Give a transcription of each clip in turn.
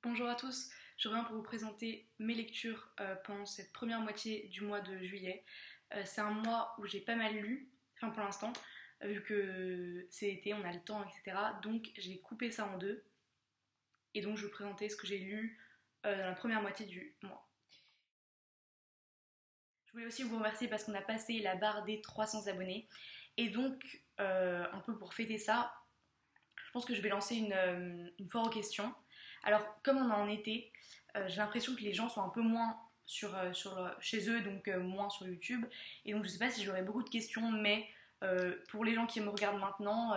Bonjour à tous, je reviens pour vous présenter mes lectures pendant cette première moitié du mois de juillet. C'est un mois où j'ai pas mal lu, enfin pour l'instant, vu que c'est été, on a le temps, etc. Donc j'ai coupé ça en deux, et donc je vais vous présenter ce que j'ai lu dans la première moitié du mois. Je voulais aussi vous remercier parce qu'on a passé la barre des 300 abonnés, et donc un peu pour fêter ça, je pense que je vais lancer une foire aux questions. Alors, comme on est en été, j'ai l'impression que les gens sont un peu moins chez eux, donc moins sur YouTube. Et donc, je sais pas si j'aurai beaucoup de questions, mais pour les gens qui me regardent maintenant,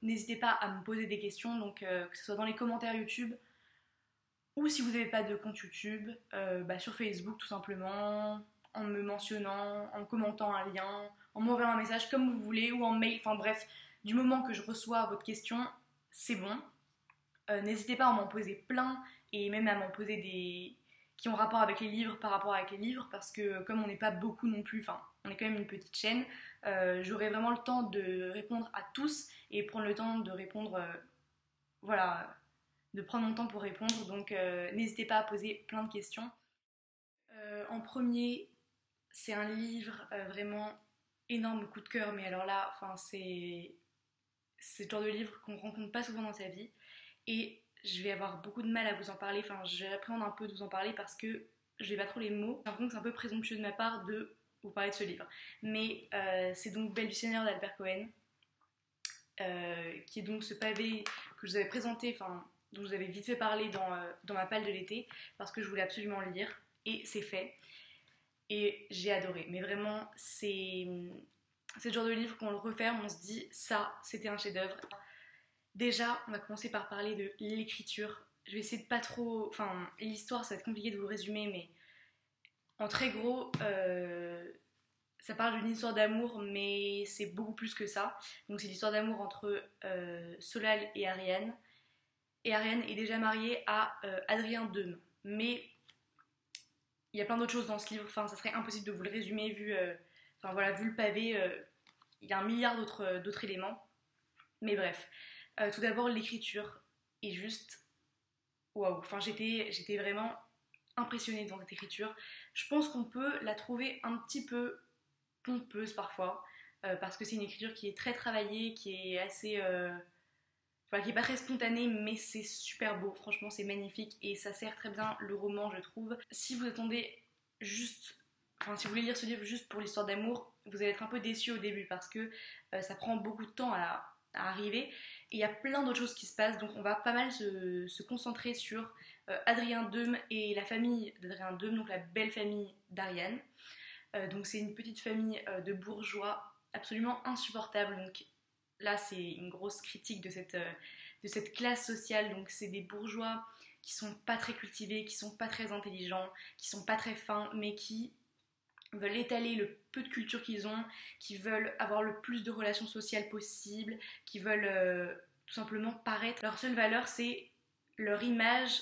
n'hésitez pas à me poser des questions, donc que ce soit dans les commentaires YouTube ou si vous n'avez pas de compte YouTube, sur Facebook tout simplement, en me mentionnant, en commentant un lien, en m'envoyant un message comme vous voulez ou en mail, enfin bref, du moment que je reçois votre question, c'est bon. N'hésitez pas à m'en poser plein et même à m'en poser des qui ont rapport avec les livres par rapport avec les livres parce que comme on n'est pas beaucoup non plus, enfin on est quand même une petite chaîne, j'aurai vraiment le temps de répondre à tous et prendre le temps de répondre, voilà, de prendre mon temps pour répondre. Donc n'hésitez pas à poser plein de questions. En premier, c'est un livre vraiment énorme coup de cœur, mais alors là, enfin c'est le genre de livre qu'on rencontre pas souvent dans sa vie. Et je vais avoir beaucoup de mal à vous en parler, enfin je vais appréhender un peu de vous en parler parce que j'ai pas trop les mots. J'ai l'impression que c'est un peu présomptueux de ma part de vous parler de ce livre. Mais c'est donc Belle du Seigneur d'Albert Cohen, qui est donc ce pavé que je vous avais présenté, enfin dont je vous avais vite fait parler dans ma palle de l'été, parce que je voulais absolument le lire, et c'est fait. Et j'ai adoré, mais vraiment c'est le genre de livre qu'on le referme, on se dit ça c'était un chef-d'œuvre. Déjà, on va commencer par parler de l'écriture. Je vais essayer de pas trop... Enfin, l'histoire, ça va être compliqué de vous résumer, mais en très gros, ça parle d'une histoire d'amour, mais c'est beaucoup plus que ça. Donc c'est l'histoire d'amour entre Solal et Ariane. Et Ariane est déjà mariée à Adrien Deume. Mais il y a plein d'autres choses dans ce livre. Enfin, ça serait impossible de vous le résumer vu, vu le pavé. Il y a un milliard d'autres éléments. Mais bref. Tout d'abord, l'écriture est juste waouh. Enfin, j'étais vraiment impressionnée dans cette écriture. Je pense qu'on peut la trouver un petit peu pompeuse parfois, parce que c'est une écriture qui est très travaillée, qui est assez. Enfin, qui est pas très spontanée, mais c'est super beau. Franchement, c'est magnifique et ça sert très bien le roman, je trouve. Si vous attendez juste. Enfin, si vous voulez lire ce livre juste pour l'histoire d'amour, vous allez être un peu déçu au début parce que ça prend beaucoup de temps à arriver. Et il y a plein d'autres choses qui se passent, donc on va pas mal se concentrer sur Adrien Deume et la famille d'Adrien Deume, donc la belle famille d'Ariane. Donc c'est une petite famille de bourgeois absolument insupportable. Donc là c'est une grosse critique de cette classe sociale. Donc c'est des bourgeois qui sont pas très cultivés, qui sont pas très intelligents, qui sont pas très fins, mais qui veulent étaler le peu de culture qu'ils ont, qui veulent avoir le plus de relations sociales possibles, qui veulent tout simplement paraître. Leur seule valeur, c'est leur image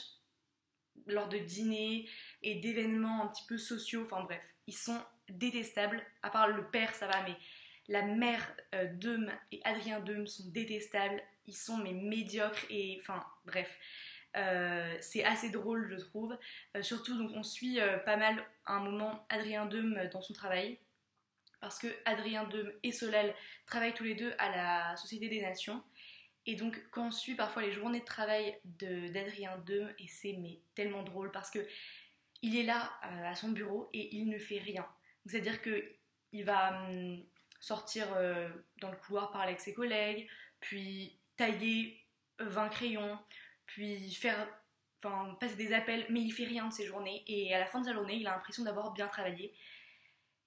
lors de dîners et d'événements un petit peu sociaux. Enfin bref, ils sont détestables. À part le père, ça va, mais la mère d'Eum et Adrien Deume sont détestables. Ils sont mais médiocres et enfin bref. C'est assez drôle, je trouve. Surtout, donc, on suit pas mal à un moment Adrien Deume dans son travail. Parce que Adrien Deume et Solal travaillent tous les deux à la Société des Nations. Et donc, quand on suit parfois les journées de travail d'Adrien Deume, et c'est mais tellement drôle parce que il est là à son bureau et il ne fait rien. C'est-à-dire qu'il va sortir dans le couloir parler avec ses collègues, puis tailler 20 crayons, puis passer des appels, mais il fait rien de ses journées. Et à la fin de sa journée, il a l'impression d'avoir bien travaillé.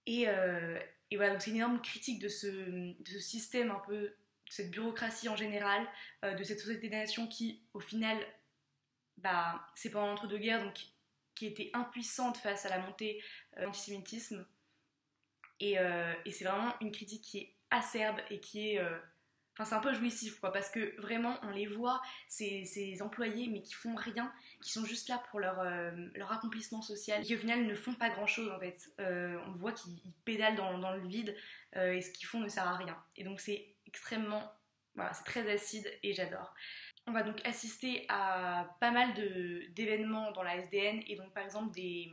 Et, et voilà, donc c'est une énorme critique de ce système un peu, de cette bureaucratie en général, de cette société des nations qui, au final, c'est pendant l'entre-deux-guerres, donc qui était impuissante face à la montée de l'antisémitisme. Et c'est vraiment une critique qui est acerbe et qui est... Enfin, c'est un peu jouissif, quoi, parce que vraiment, on les voit, ces employés, mais qui font rien, qui sont juste là pour leur accomplissement social, et qui au final ne font pas grand-chose, en fait. On voit qu'ils pédalent dans le vide, et ce qu'ils font ne sert à rien. Et donc c'est extrêmement... Voilà, c'est très acide, et j'adore. on va donc assister à pas mal d'événements dans la SDN, et donc par exemple des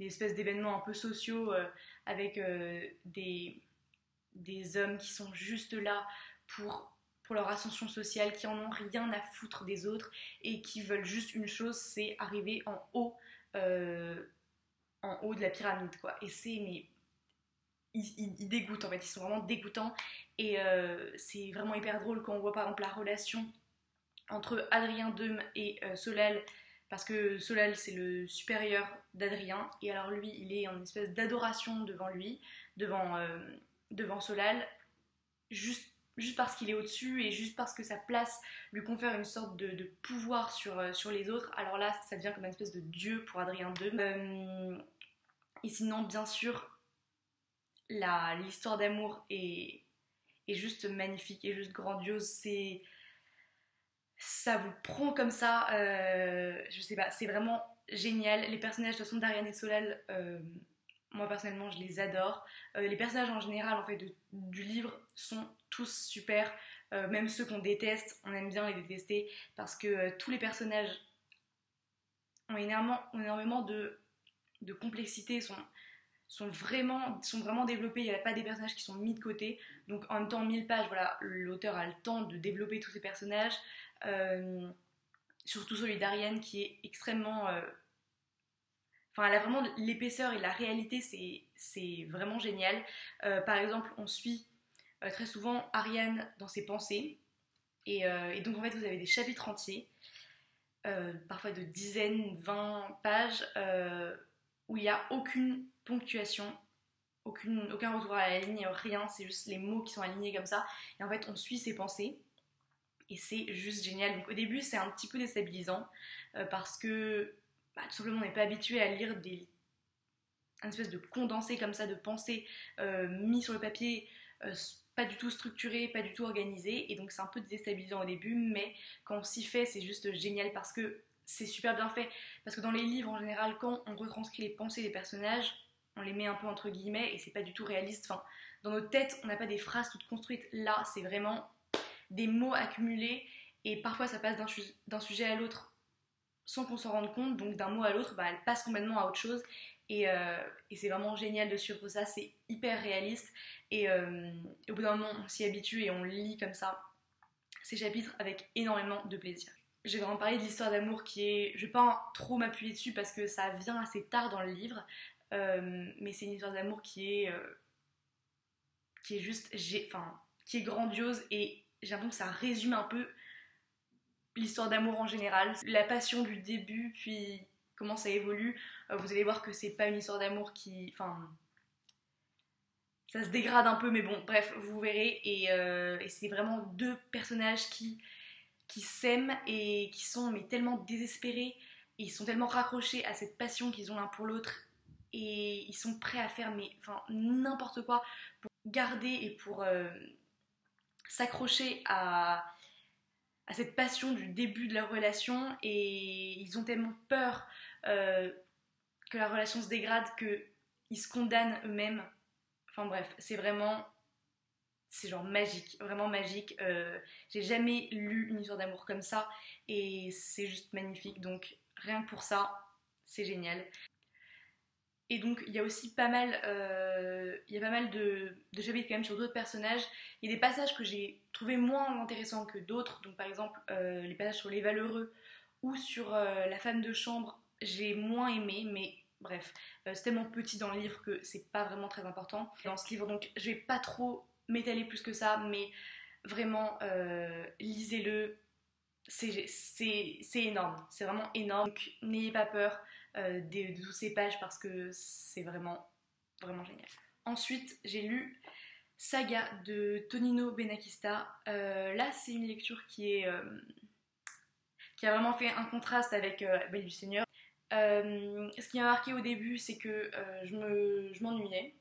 espèces d'événements un peu sociaux avec des hommes qui sont juste là pour leur ascension sociale, qui en ont rien à foutre des autres et qui veulent juste une chose, c'est arriver euh, en haut de la pyramide, quoi. Et c'est, mais ils dégoûtent en fait, ils sont vraiment dégoûtants. Et c'est vraiment hyper drôle quand on voit par exemple la relation entre Adrien Deume et Solal, parce que Solal c'est le supérieur d'Adrien, et alors lui il est en espèce d'adoration devant lui, devant Solal, juste parce qu'il est au-dessus et juste parce que sa place lui confère une sorte de pouvoir sur les autres. Alors là ça devient comme une espèce de dieu pour Adrien Deume. Et sinon bien sûr l'histoire d'amour est juste magnifique et juste grandiose. Ça vous prend comme ça, je sais pas, c'est vraiment génial. Les personnages de toute façon d'Ariane et Solal, moi personnellement je les adore. Les personnages en général en fait du livre sont tous super, même ceux qu'on déteste, on aime bien les détester parce que tous les personnages ont énormément de complexité, sont vraiment développés, il n'y a pas des personnages qui sont mis de côté. Donc en même temps, 1000 pages, voilà, l'auteur a le temps de développer tous ces personnages. Surtout celui d'Ariane qui est extrêmement... Enfin, elle a vraiment l'épaisseur et la réalité, c'est vraiment génial. Par exemple, on suit très souvent Ariane dans ses pensées. Et donc en fait, vous avez des chapitres entiers, parfois de dizaines, 20 pages, où il n'y a aucune ponctuation, aucun retour à la ligne, rien, c'est juste les mots qui sont alignés comme ça. Et en fait, on suit ses pensées. Et c'est juste génial. Donc au début, c'est un petit peu déstabilisant parce que tout simplement, on n'est pas habitué à lire un espèce de condensé comme ça de pensées mis sur le papier, pas du tout structuré, pas du tout organisé. Et donc c'est un peu déstabilisant au début, mais quand on s'y fait, c'est juste génial parce que c'est super bien fait. Parce que dans les livres, en général, quand on retranscrit les pensées des personnages, on les met un peu entre guillemets et c'est pas du tout réaliste. Enfin, dans notre tête, on n'a pas des phrases toutes construites. Là, c'est vraiment des mots accumulés et parfois ça passe d'un sujet à l'autre sans qu'on s'en rende compte, donc d'un mot à l'autre, elle passe complètement à autre chose et c'est vraiment génial de suivre ça, c'est hyper réaliste et au bout d'un moment on s'y habitue et on lit comme ça ces chapitres avec énormément de plaisir. Je vais vraiment parler de l'histoire d'amour qui est... Je vais pas trop m'appuyer dessus parce que ça vient assez tard dans le livre, mais c'est une histoire d'amour qui est juste... Enfin, qui est grandiose et j'ai l'impression que ça résume un peu l'histoire d'amour en général. La passion du début, puis comment ça évolue. Vous allez voir que c'est pas une histoire d'amour qui... Enfin... Ça se dégrade un peu, mais bon, bref, vous verrez. Et c'est vraiment deux personnages qui s'aiment et qui sont mais tellement désespérés. Et ils sont tellement raccrochés à cette passion qu'ils ont l'un pour l'autre. Et ils sont prêts à faire mais, enfin, n'importe quoi pour garder et pour s'accrocher à cette passion du début de leur relation. Et ils ont tellement peur que la relation se dégrade qu'ils se condamnent eux-mêmes. Enfin bref, c'est genre magique, vraiment magique. J'ai jamais lu une histoire d'amour comme ça et c'est juste magnifique. Donc rien que pour ça, c'est génial. Et donc il y a aussi pas mal, de chapitres quand même sur d'autres personnages. Il y a des passages que j'ai trouvé moins intéressants que d'autres. Donc par exemple les passages sur les valeureux ou sur la femme de chambre, j'ai moins aimé, mais bref, c'est tellement petit dans le livre que c'est pas vraiment très important dans ce livre. Donc je vais pas trop m'étaler plus que ça, mais vraiment lisez-le. C'est énorme, c'est vraiment énorme. Donc n'ayez pas peur de toutes ces pages parce que c'est vraiment, vraiment génial. Ensuite, j'ai lu Saga de Tonino Benakista. Là, c'est une lecture qui a vraiment fait un contraste avec Belle du Seigneur. Ce qui m'a marqué au début, c'est que je m'ennuyais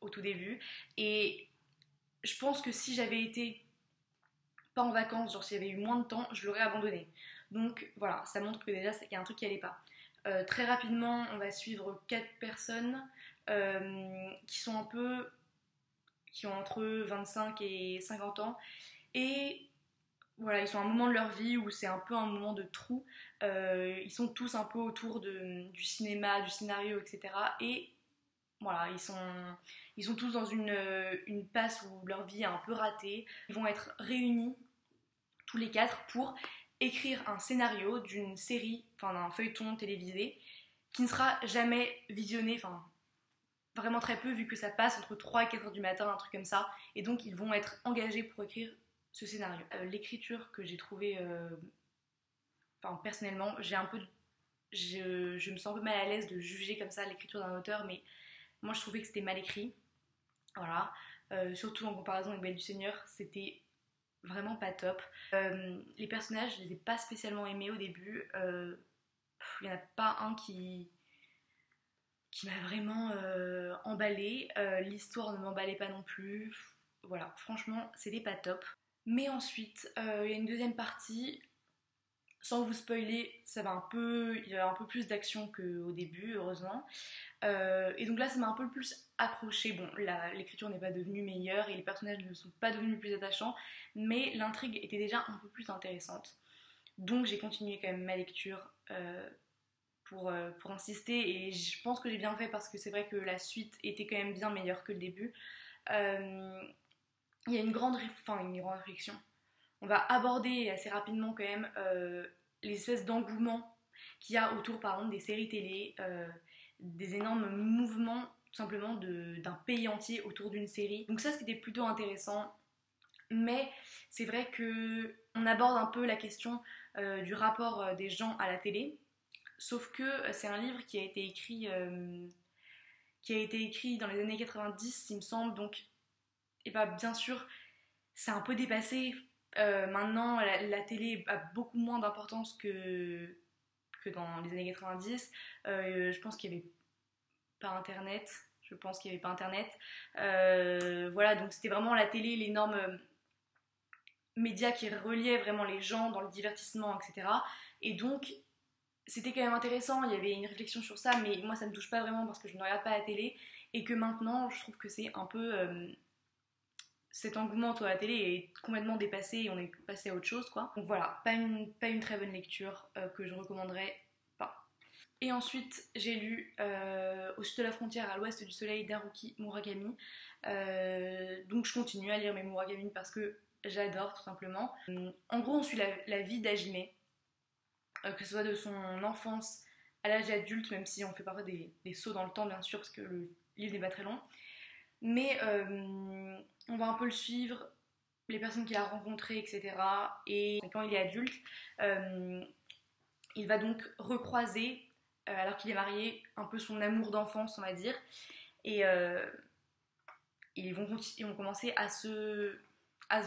au tout début. Et je pense que si j'avais été pas en vacances, genre s'il y avait eu moins de temps, je l'aurais abandonné. Donc voilà, ça montre que déjà il y a un truc qui allait pas. Très rapidement, on va suivre 4 personnes qui ont entre 25 et 50 ans et voilà, ils sont à un moment de leur vie où c'est un peu un moment de trou. Ils sont tous un peu autour du cinéma, du scénario, etc. Et voilà, ils sont tous dans une passe où leur vie est un peu ratée. Ils vont être réunis tous les quatre pour écrire un scénario d'une série, enfin d'un feuilleton télévisé qui ne sera jamais visionné, enfin vraiment très peu vu que ça passe entre 3 et 4 heures du matin, un truc comme ça. Et donc ils vont être engagés pour écrire ce scénario. L'écriture que j'ai trouvée, enfin personnellement, je me sens un peu mal à l'aise de juger comme ça l'écriture d'un auteur, mais moi je trouvais que c'était mal écrit. Voilà. Surtout en comparaison avec Belle du Seigneur, c'était vraiment pas top. Les personnages, je les ai pas spécialement aimés au début. Il n'y en a pas un qui m'a vraiment emballée. L'histoire ne m'emballait pas non plus. Voilà, franchement, c'était pas top. Mais ensuite, il y a une deuxième partie. Sans vous spoiler, il y a un peu plus d'action qu'au début, heureusement. Et donc là, ça m'a un peu plus accroché. Bon, l'écriture n'est pas devenue meilleure et les personnages ne sont pas devenus plus attachants, mais l'intrigue était déjà un peu plus intéressante. Donc j'ai continué quand même ma lecture pour insister et je pense que j'ai bien fait parce que c'est vrai que la suite était quand même bien meilleure que le début. Il y a une grande réflexion. On va aborder assez rapidement quand même les espèces d'engouement qu'il y a autour par exemple des séries télé, des énormes mouvements tout simplement d'un pays entier autour d'une série. Donc ça c'était plutôt intéressant, mais c'est vrai que on aborde un peu la question du rapport des gens à la télé, sauf que c'est un livre qui a été écrit dans les années 90 il me semble, donc et bah, bien sûr c'est un peu dépassé. Maintenant la télé a beaucoup moins d'importance que dans les années 90. Je pense qu'il n'y avait pas internet. Je pense qu'il n'y avait pas internet. Voilà, donc c'était vraiment la télé, l'énorme média qui reliait vraiment les gens dans le divertissement, etc. Et donc, c'était quand même intéressant, il y avait une réflexion sur ça, mais moi ça me touche pas vraiment parce que je ne regarde pas la télé. Et que maintenant, je trouve que c'est un peu. Cet engouement autour de la télé est complètement dépassé et on est passé à autre chose, quoi. Donc voilà, pas une très bonne lecture que je recommanderais pas. Et ensuite, j'ai lu Au sud de la frontière, à l'ouest du soleil d'Haruki Murakami. Donc je continue à lire mes Murakami parce que j'adore tout simplement. En gros, on suit la vie d'Hajime, que ce soit de son enfance à l'âge adulte, même si on fait parfois des sauts dans le temps, bien sûr, parce que le livre n'est pas très long. Mais on va un peu le suivre, les personnes qu'il a rencontrées, etc. Et quand il est adulte, il va donc recroiser, alors qu'il est marié, un peu son amour d'enfance, on va dire. Et ils vont commencer à se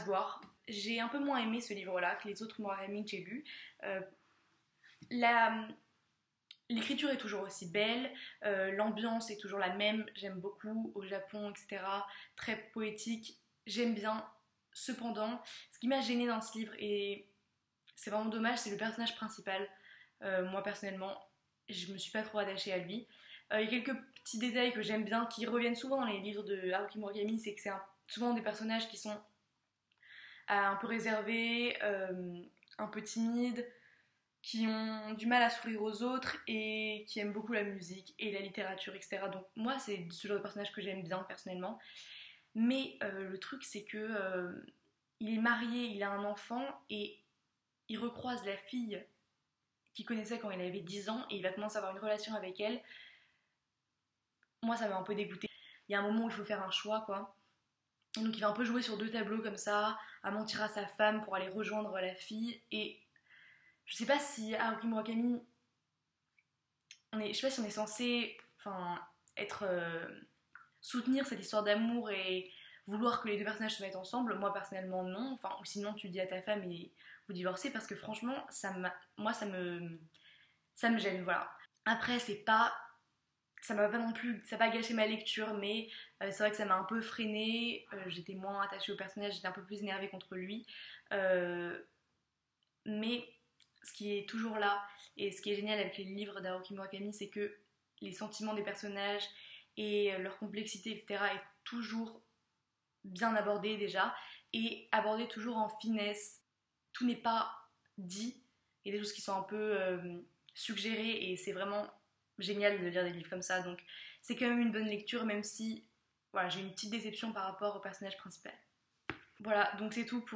voir. J'ai un peu moins aimé ce livre-là que les autres Murakami que j'ai lus. L'écriture est toujours aussi belle, l'ambiance est toujours la même, j'aime beaucoup au Japon, etc. Très poétique, j'aime bien. Cependant, ce qui m'a gênée dans ce livre, et c'est vraiment dommage, c'est le personnage principal. Moi personnellement, je me suis pas trop attachée à lui. Il y a quelques petits détails que j'aime bien, qui reviennent souvent dans les livres de Haruki Murakami, c'est que c'est souvent des personnages qui sont un peu réservés, un peu timides, qui ont du mal à s'ouvrir aux autres et qui aiment beaucoup la musique et la littérature, etc. Donc moi, c'est ce genre de personnage que j'aime bien personnellement. Mais le truc, c'est que il est marié, il a un enfant et il recroise la fille qu'il connaissait quand il avait 10 ans et il va commencer à avoir une relation avec elle. Moi, ça m'a un peu dégoûtée. Il y a un moment où il faut faire un choix, quoi. Et donc il va un peu jouer sur deux tableaux comme ça, à mentir à sa femme pour aller rejoindre la fille. Et je sais pas si Haruki Murakami, je sais pas si on est censé, enfin, être soutenir cette histoire d'amour et vouloir que les deux personnages se mettent ensemble. Moi personnellement non. Enfin, ou sinon tu dis à ta femme et vous divorcez parce que franchement, moi ça me gêne. Voilà. Après c'est pas ça m'a pas non plus, ça n'a pas gâché ma lecture, mais c'est vrai que ça m'a un peu freinée. J'étais moins attachée au personnage, j'étais un peu plus énervée contre lui. Euh, mais ce qui est toujours là, et ce qui est génial avec les livres d'Haruki Murakami, c'est que les sentiments des personnages et leur complexité, etc., est toujours bien abordé déjà, et abordé toujours en finesse. tout n'est pas dit, il y a des choses qui sont un peu suggérées et c'est vraiment génial de lire des livres comme ça, donc c'est quand même une bonne lecture même si voilà, j'ai une petite déception par rapport au personnage principal. Voilà, donc c'est tout pour